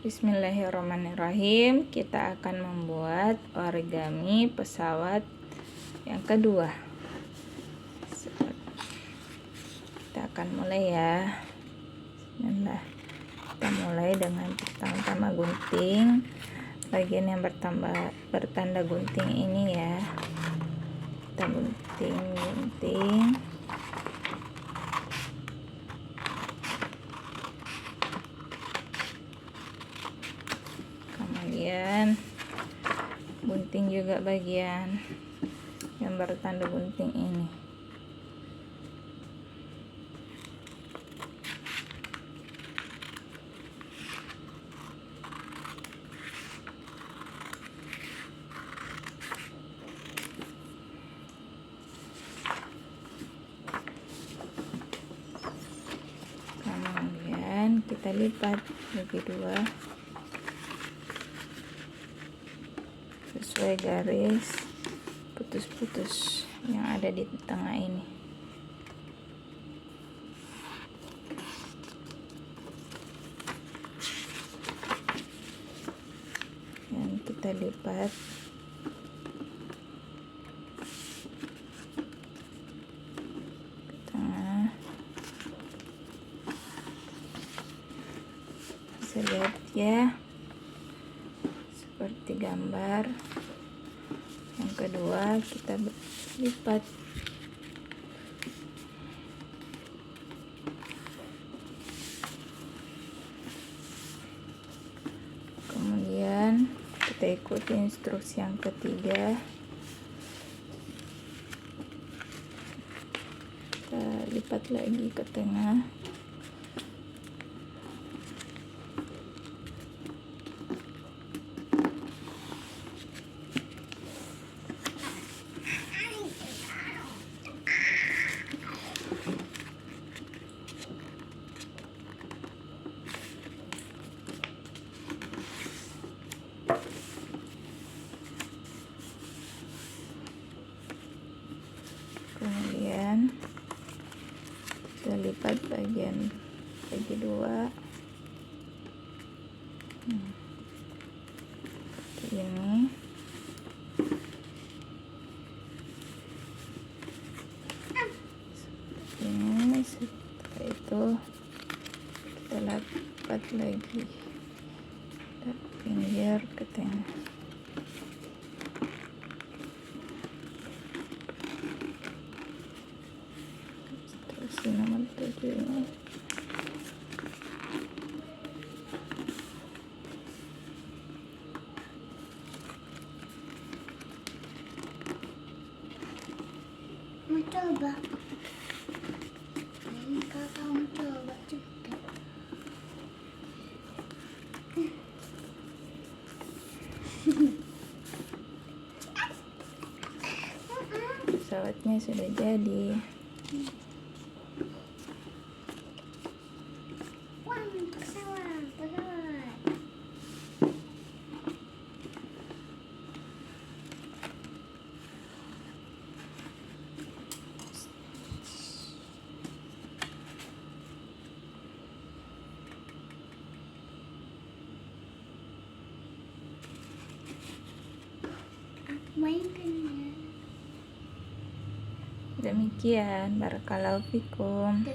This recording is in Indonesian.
Bismillahirrahmanirrahim. Kita akan membuat origami pesawat yang kedua. Kita akan mulai ya. Bismillah. Kita mulai dengan pertama-tama gunting bagian yang bertanda gunting ini ya. Kita gunting. Kemudian gunting juga bagian yang bertanda gunting ini. Kemudian kita lipat bagi dua sesuai garis putus-putus yang ada di tengah ini. Dan kita lipat ke tengah. Bisa lihat ya, seperti gambar. Yang kedua kita lipat. Kemudian kita ikuti instruksi yang ketiga. Kita lipat lagi ke tengah. Kemudian kita lipat bagian bagi dua. Seperti ini. Seperti ini. Setelah itu kita lipat lagi dari pinggir ke tengah. Nomor 7 ini. Mau coba? Kakak mau coba juga. Pesawatnya sudah jadi. Pesawat. Mainkan ya. Demikian, barakallahu fikum.